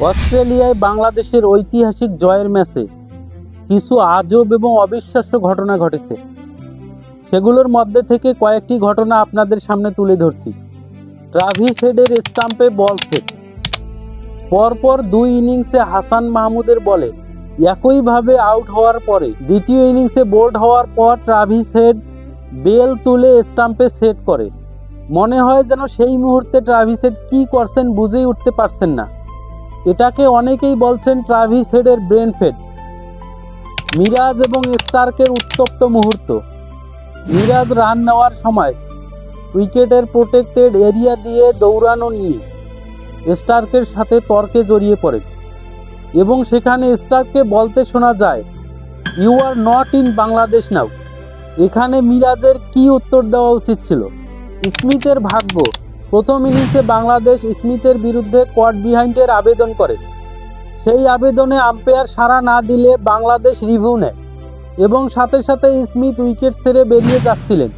অস্ট্রেলিয়ায় বাংলাদেশের ঐতিহাসিক জয়ের ম্যাচে কিছু আজব এবং অবিশ্বাস্য ঘটনা ঘটেছে। সেগুলোর মধ্যে থেকে কয়েকটি ঘটনা আপনাদের সামনে তুলে ধরছি। ট্রাভিস হেডের স্টাম্পে বল সেট। পরপর দুই ইনিংসে হাসান মাহমুদের বলে একইভাবে আউট হওয়ার পরে দ্বিতীয় ইনিংসে বোল্ড হওয়ার পর ট্রাভিস হেড বেল তুলে স্টাম্পে সেট করে। মনে হয় যেন সেই মুহূর্তে ট্রাভিস হেড কী করছেন বুঝেই উঠতে পারছেন না। এটাকে অনেকেই বলছেন ট্রাভিস হেডের ব্রেন ফেড। মিরাজ এবং স্টার্কের উত্তপ্ত মুহূর্ত। মিরাজ রান নেওয়ার সময় উইকেটের প্রোটেক্টেড এরিয়া দিয়ে দৌড়ানো নিয়ে স্টার্কের সাথে তর্কে জড়িয়ে পড়ে এবং সেখানে স্টার্ককে বলতে শোনা যায়, you are not in Bangladesh now. এখানে মিরাজের কি উত্তর দেওয়া উচিত ছিল? স্মিথের ভাগ্য। প্রথম ইনিংসে বাংলাদেশ স্মিথের বিরুদ্ধে কট বিহাইন্ডের আবেদন করে। সেই আবেদনে আম্পায়ার সাড়া না দিলে বাংলাদেশ রিভিউ নেয় এবং সাথে সাথে স্মিথ উইকেট ছেড়ে বেরিয়ে যাচ্ছিলেন,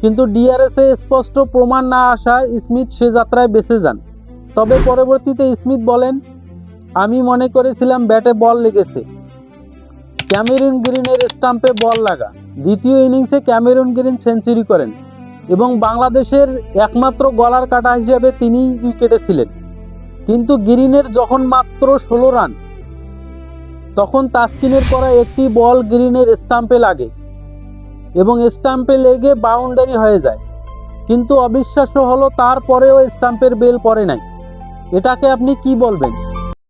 কিন্তু ডিআরএসে স্পষ্ট প্রমাণ না আসায় স্মিথ সে যাত্রায় বেঁচে যান। তবে পরবর্তীতে স্মিথ বলেন, আমি মনে করেছিলাম ব্যাটে বল লেগেছে। ক্যামেরুন গ্রিনের স্টাম্পে বল লাগা। দ্বিতীয় ইনিংসে ক্যামেরুন গ্রিন সেঞ্চুরি করেন এবং বাংলাদেশের একমাত্র গলার কাটা হিসেবে তিনিই উইকেটে ছিলেন। কিন্তু গ্রিনের যখন মাত্র 16 রান, তখন তাসকিনের করা একটি বল গ্রিনের স্টাম্পে লাগে এবং স্টাম্পে লেগে বাউন্ডারি হয়ে যায়। কিন্তু অবিশ্বাস্য হলো তারপরেও স্টাম্পের বেল পড়ে নাই। এটাকে আপনি কি বলবেন?